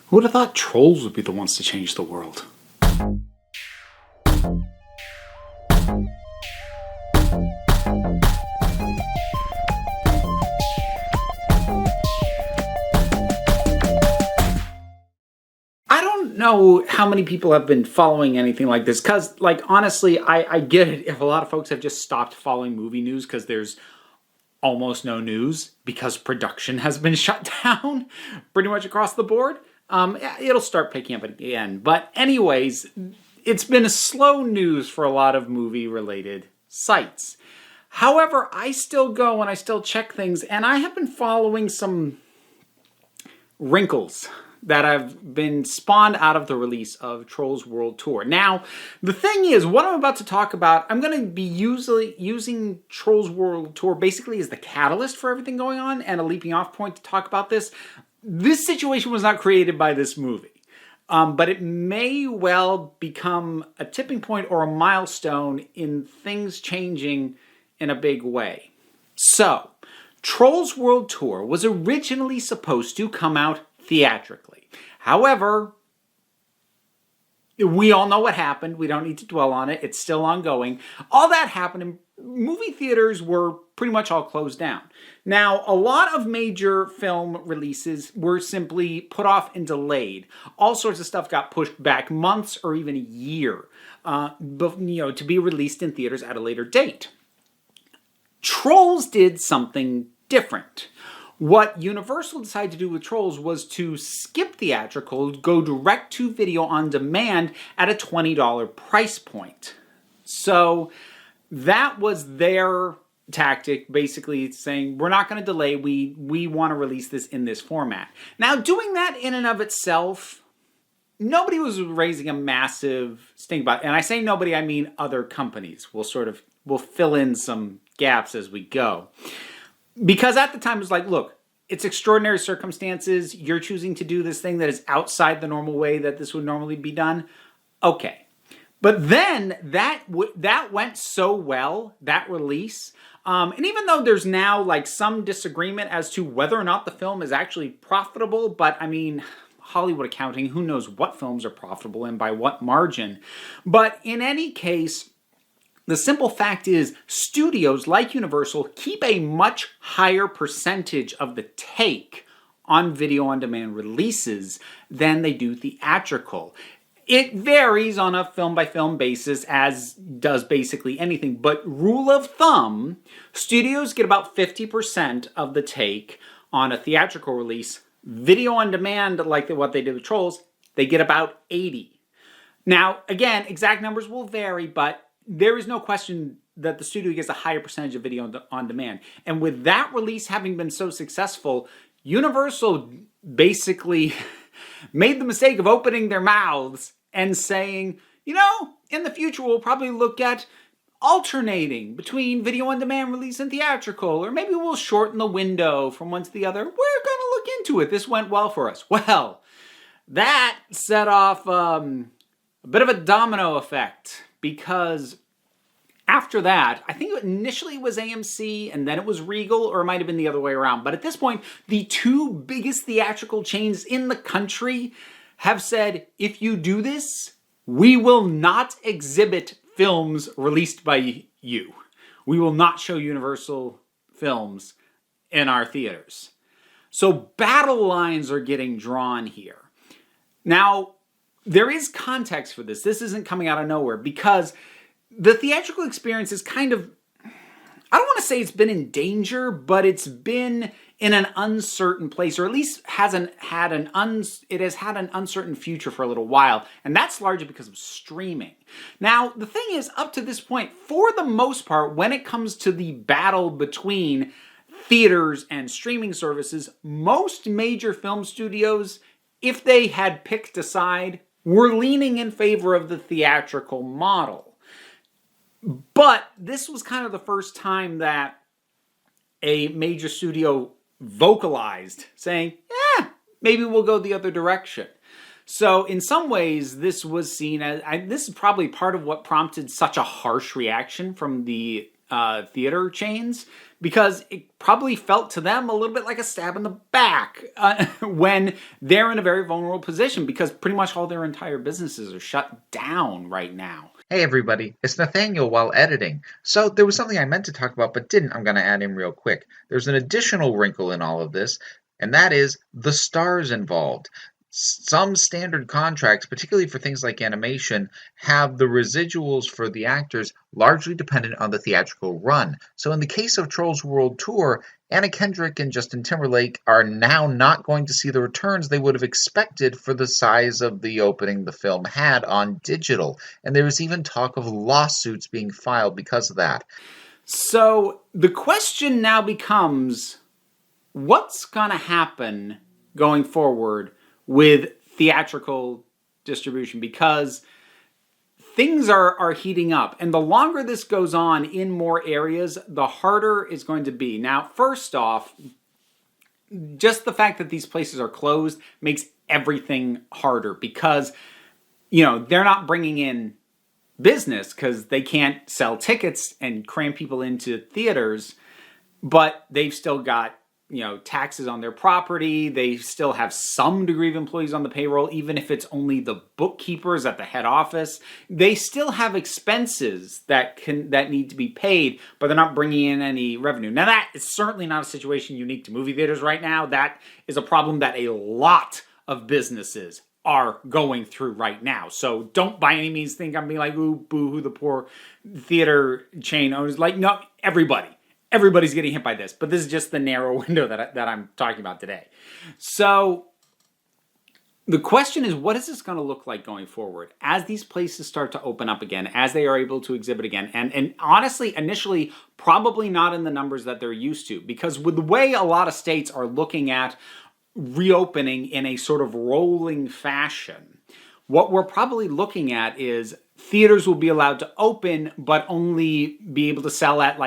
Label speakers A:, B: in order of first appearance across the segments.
A: Who would have thought trolls would be the ones to change the world? I don't know how many people have been following anything like this, because, like, honestly, I get it if a lot of folks have just stopped following movie news because there's almost no news because production has been shut down pretty much across the board. It'll start picking up again. But anyways, it's been a slow news for a lot of movie-related sites. However, I still go and I still check things, and I have been following some wrinkles that have been spawned out of the release of Trolls World Tour. Now, the thing is, what I'm about to talk about, I'm going to be using Trolls World Tour basically as the catalyst for everything going on and a leaping off point to talk about this. This situation was not created by this movie, but it may well become a tipping point or a milestone in things changing in a big way. So, Trolls World Tour was originally supposed to come out theatrically. However, we all know what happened. We don't need to dwell on it. It's still ongoing. All that happened, and movie theaters were pretty much all closed down. Now, a lot of major film releases were simply put off and delayed. All sorts of stuff got pushed back months or even a year, to be released in theaters at a later date. Trolls did something different. What Universal decided to do with Trolls was to skip theatrical, go direct to video on demand at a $20 price point. So that was their tactic, basically saying, we're not going to delay, we want to release this in this format. Now, doing that in and of itself, nobody was raising a massive stink about it. And I say nobody, I mean other companies. We'll fill in some gaps as we go. Because at the time it was like, look, it's extraordinary circumstances. You're choosing to do this thing that is outside the normal way that this would normally be done. Okay. But then that went so well, that release. And even though there's now like some disagreement as to whether or not the film is actually profitable, but I mean, Hollywood accounting, who knows what films are profitable and by what margin. But in any case, the simple fact is, studios like Universal keep a much higher percentage of the take on video-on-demand releases than they do theatrical. It varies on a film-by-film basis, as does basically anything, but rule of thumb, studios get about 50% of the take on a theatrical release. Video-on-demand, like what they did with Trolls, they get about 80%. Now, again, exact numbers will vary, but there is no question that the studio gets a higher percentage of video on demand. And with that release having been so successful, Universal basically made the mistake of opening their mouths and saying, in the future we'll probably look at alternating between video on demand release and theatrical, or maybe we'll shorten the window from one to the other. We're going to look into it. This went well for us. Well, that set off a bit of a domino effect. Because after that, I think initially it was AMC and then it was Regal, or it might have been the other way around. But at this point, the two biggest theatrical chains in the country have said, if you do this, we will not exhibit films released by you. We will not show Universal films in our theaters. So battle lines are getting drawn here. Now, there is context for this. This isn't coming out of nowhere, because the theatrical experience is kind of, I don't want to say it's been in danger, but it's been in an uncertain place, or at least it has had an uncertain future for a little while, and that's largely because of streaming. Now, the thing is, up to this point, for the most part, when it comes to the battle between theaters and streaming services, most major film studios, if they had picked a side, were leaning in favor of the theatrical model. But this was kind of the first time that a major studio vocalized, saying, maybe we'll go the other direction. So in some ways, this was seen as, this is probably part of what prompted such a harsh reaction from the theater chains, because it probably felt to them a little bit like a stab in the back when they're in a very vulnerable position, because pretty much all their entire businesses are shut down right now.
B: Hey everybody, it's Nathaniel while editing. So there was something I meant to talk about but didn't. I'm going to add in real quick. There's an additional wrinkle in all of this, and that is the stars involved. Some standard contracts, particularly for things like animation, have the residuals for the actors largely dependent on the theatrical run. So in the case of Trolls World Tour, Anna Kendrick and Justin Timberlake are now not going to see the returns they would have expected for the size of the opening the film had on digital. And there was even talk of lawsuits being filed because of that.
A: So the question now becomes, what's going to happen going forward with theatrical distribution? Because things are heating up, and the longer this goes on in more areas, the harder it's going to be. Now, first off, just the fact that these places are closed makes everything harder, because, they're not bringing in business because they can't sell tickets and cram people into theaters, but they've still got taxes on their property. They still have some degree of employees on the payroll, even if it's only the bookkeepers at the head office. They still have expenses that need to be paid, but they're not bringing in any revenue. Now, that is certainly not a situation unique to movie theaters right now. That is a problem that a lot of businesses are going through right now. So don't by any means think I'm being like, ooh, boo-hoo, the poor theater chain owners. Like, no, everybody's getting hit by this, but this is just the narrow window that I'm talking about today. So the question is, what is this going to look like going forward as these places start to open up again, as they are able to exhibit again? And honestly, initially, probably not in the numbers that they're used to, because with the way a lot of states are looking at reopening in a sort of rolling fashion, what we're probably looking at is theaters will be allowed to open, but only be able to sell at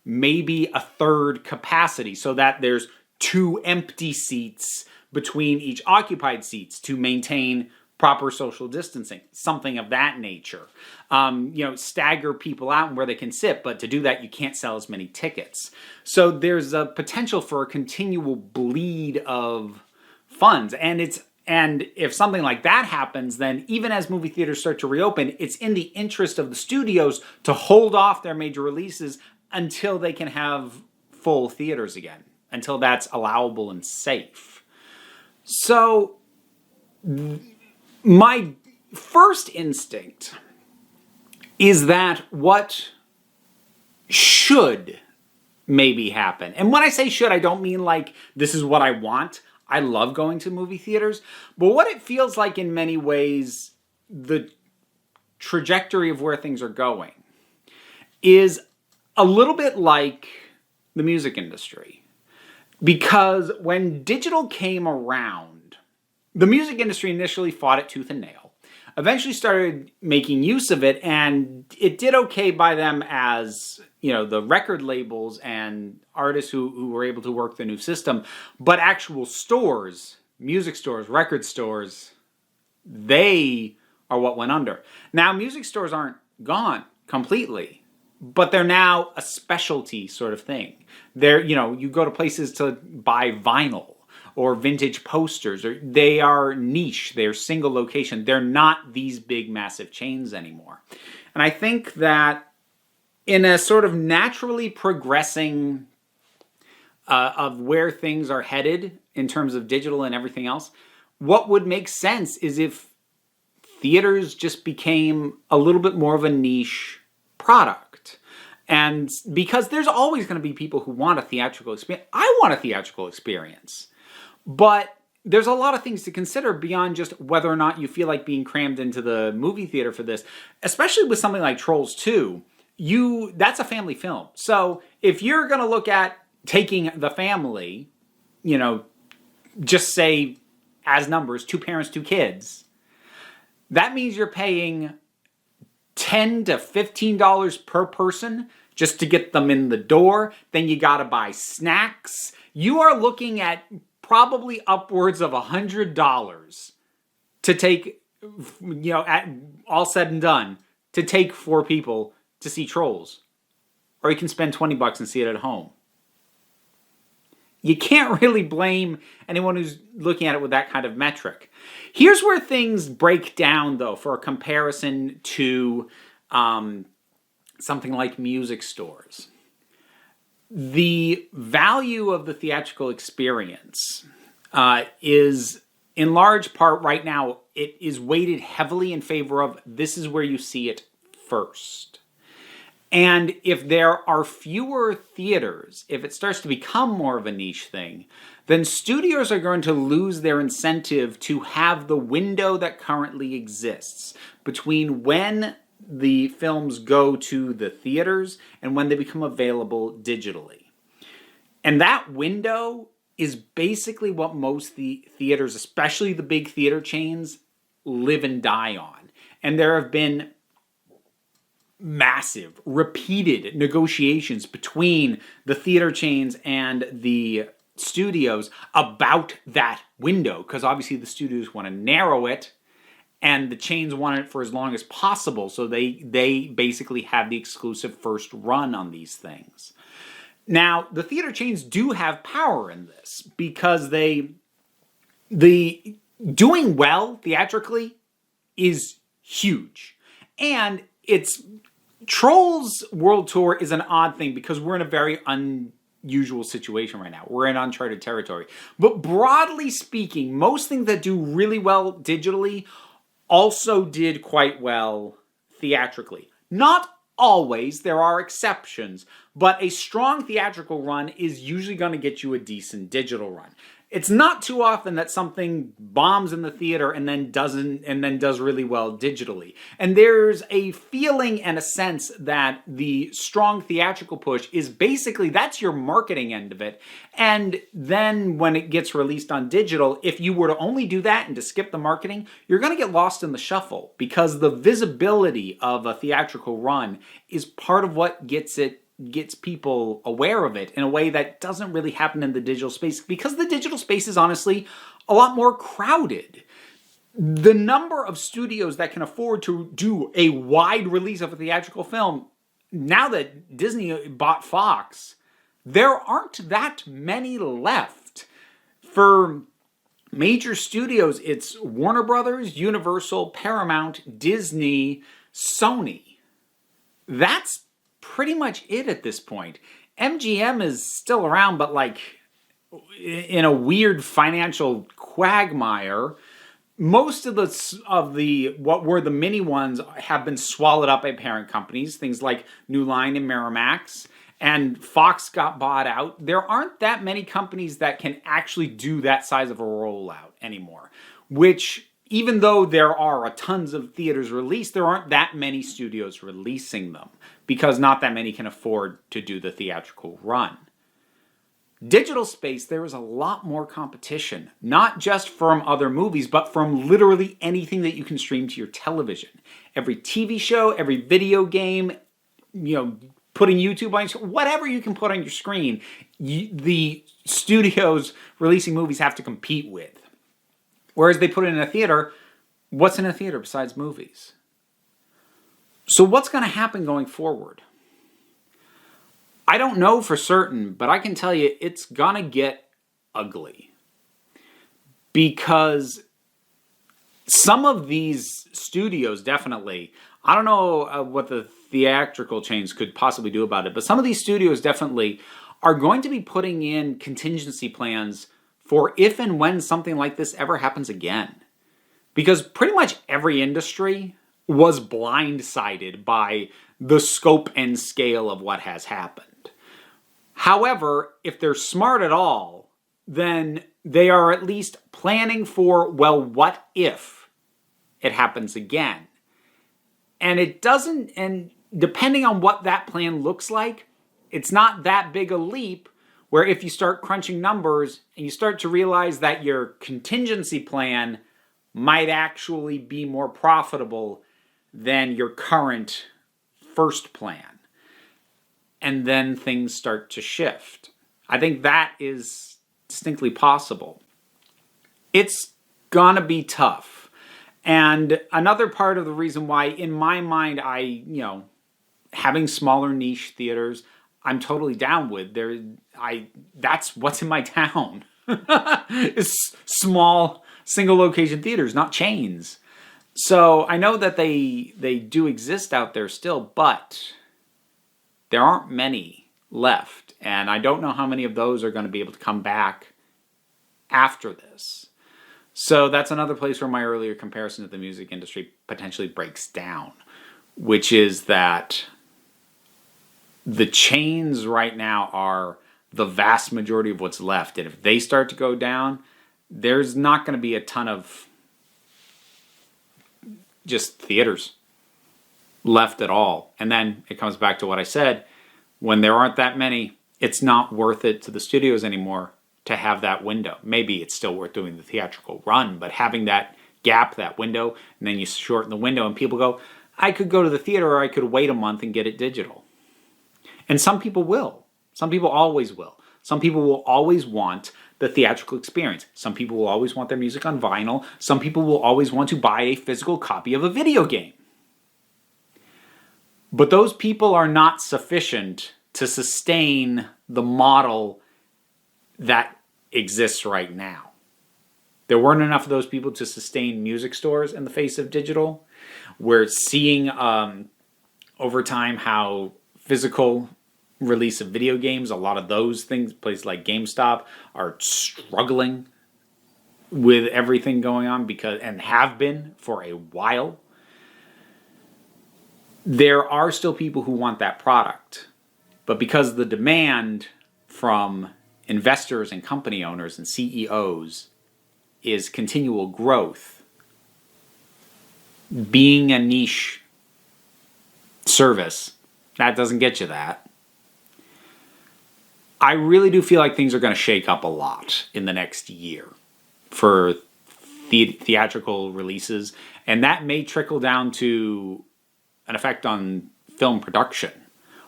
A: maybe a third capacity, so that there's 2 empty seats between each occupied seats to maintain proper social distancing, something of that nature. Stagger people out where they can sit, but to do that, you can't sell as many tickets. So there's a potential for a continual bleed of funds, and if something like that happens, then even as movie theaters start to reopen, it's in the interest of the studios to hold off their major releases until they can have full theaters again, until that's allowable and safe. So my first instinct is that what should maybe happen, and when I say should, I don't mean like this is what I want. I love going to movie theaters, but what it feels like in many ways, the trajectory of where things are going is a little bit like the music industry. Because when digital came around, the music industry initially fought it tooth and nail, eventually started making use of it, and it did okay by them as, the record labels and artists who were able to work the new system. But actual stores, music stores, record stores, they are what went under. Now, music stores aren't gone completely, but they're now a specialty sort of thing. They're, you go to places to buy vinyl or vintage posters, or they are niche, they're single location. They're not these big, massive chains anymore. And I think that in a sort of naturally progressing of where things are headed in terms of digital and everything else, what would make sense is if theaters just became a little bit more of a niche product. And because there's always going to be people who want a theatrical experience. I want a theatrical experience. But there's a lot of things to consider beyond just whether or not you feel like being crammed into the movie theater for this. Especially with something like Trolls 2, that's a family film. So if you're going to look at taking the family, just say as numbers, 2 parents, 2 kids, that means you're paying $10 to $15 per person just to get them in the door. Then you got to buy snacks. You are looking at probably upwards of $100 to take, at all said and done, to take 4 people to see Trolls. Or you can spend $20 and see it at home. You can't really blame anyone who's looking at it with that kind of metric. Here's where things break down, though, for a comparison to something like music stores. The value of the theatrical experience is, in large part right now, it is weighted heavily in favor of this is where you see it first. And if there are fewer theaters, if it starts to become more of a niche thing, then studios are going to lose their incentive to have the window that currently exists between when the films go to the theaters and when they become available digitally. And that window is basically what most theaters, especially the big theater chains, live and die on. And there have been massive, repeated negotiations between the theater chains and the studios about that window, because obviously the studios want to narrow it and the chains want it for as long as possible, so they basically have the exclusive first run on these things. Now, the theater chains do have power in this because the doing well theatrically is huge. And it's Trolls World Tour is an odd thing because we're in a very unusual situation right now. We're in uncharted territory. But broadly speaking, most things that do really well digitally also did quite well theatrically. Not always, there are exceptions, but a strong theatrical run is usually going to get you a decent digital run. It's not too often that something bombs in the theater and then does really well digitally. And there's a feeling and a sense that the strong theatrical push is basically, that's your marketing end of it. And then when it gets released on digital, if you were to only do that and to skip the marketing, you're going to get lost in the shuffle because the visibility of a theatrical run is part of what gets people aware of it in a way that doesn't really happen in the digital space, because the digital space is honestly a lot more crowded. The number of studios that can afford to do a wide release of a theatrical film, now that Disney bought Fox, there aren't that many left. For major studios, it's Warner Brothers, Universal, Paramount, Disney, Sony. That's pretty much it at this point. MGM is still around, but like in a weird financial quagmire. Most of the what were the mini ones have been swallowed up by parent companies, things like New Line and Miramax, and Fox got bought out. There aren't that many companies that can actually do that size of a rollout anymore, which, even though there are a tons of theaters released, there aren't that many studios releasing them because not that many can afford to do the theatrical run. Digital space, there is a lot more competition, not just from other movies, but from literally anything that you can stream to your television. Every TV show, every video game, putting YouTube on your, whatever you can put on your screen, the studios releasing movies have to compete with. Whereas they put it in a theater, what's in a theater besides movies? So what's going to happen going forward? I don't know for certain, but I can tell you it's going to get ugly. Because some of these studios definitely, I don't know what the theatrical chains could possibly do about it, but some of these studios definitely are going to be putting in contingency plans for if and when something like this ever happens again. Because pretty much every industry was blindsided by the scope and scale of what has happened. However, if they're smart at all, then they are at least planning for, well, what if it happens again? And it doesn't, and depending on what that plan looks like, it's not that big a leap where if you start crunching numbers and you start to realize that your contingency plan might actually be more profitable than your current first plan. And then things start to shift. I think that is distinctly possible. It's gonna be tough. And another part of the reason why, in my mind, having smaller niche theaters, I'm totally down with. that's what's in my town. It's small single location theaters, not chains. So I know that they do exist out there still, but there aren't many left. And I don't know how many of those are going to be able to come back after this. So that's another place where my earlier comparison to the music industry potentially breaks down, which is that the chains right now are the vast majority of what's left. And if they start to go down, there's not going to be a ton of just theaters left at all. And then it comes back to what I said. When there aren't that many, it's not worth it to the studios anymore to have that window. Maybe it's still worth doing the theatrical run, but having that gap, that window, and then you shorten the window and people go, I could go to the theater or I could wait a month and get it digital. And some people will. Some people always will. Some people will always want the theatrical experience. Some people will always want their music on vinyl. Some people will always want to buy a physical copy of a video game. But those people are not sufficient to sustain the model that exists right now. There weren't enough of those people to sustain music stores in the face of digital. We're seeing over time how physical release of video games, a lot of those things, places like GameStop, are struggling with everything going on and have been for a while. There are still people who want that product, but because the demand from investors and company owners and CEOs is continual growth, being a niche service, that doesn't get you that. I really do feel like things are going to shake up a lot in the next year for theatrical releases, and that may trickle down to an effect on film production.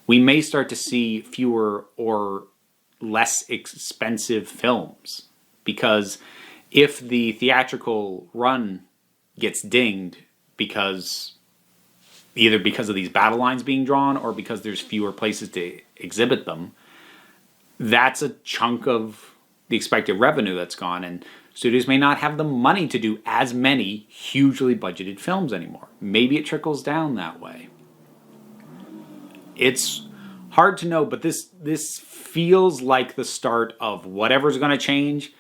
A: We may start to see fewer or less expensive films, because if the theatrical run gets dinged either because of these battle lines being drawn or because there's fewer places to exhibit them, that's a chunk of the expected revenue that's gone, and studios may not have the money to do as many hugely budgeted films anymore. Maybe it trickles down that way. It's hard to know, but this feels like the start of whatever's going to change.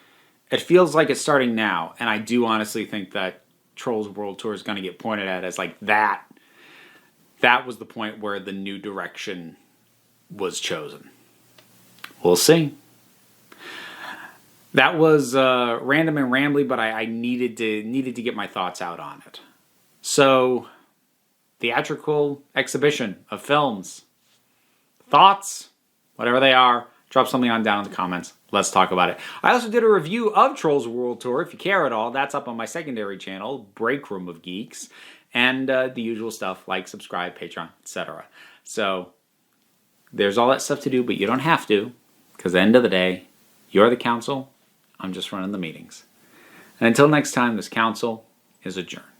A: It feels like it's starting now, and I do honestly think that Trolls World Tour is going to get pointed at as like that. That was the point where the new direction was chosen. We'll see. That was random and rambly, but I needed to get my thoughts out on it. So, theatrical exhibition of films. Thoughts, whatever they are, drop something on down in the comments. Let's talk about it. I also did a review of Trolls World Tour. If you care at all, that's up on my secondary channel, Break Room of Geeks, and the usual stuff like subscribe, Patreon, etc. So, there's all that stuff to do, but you don't have to, because at the end of the day, you're the council. I'm just running the meetings. And until next time, this council is adjourned.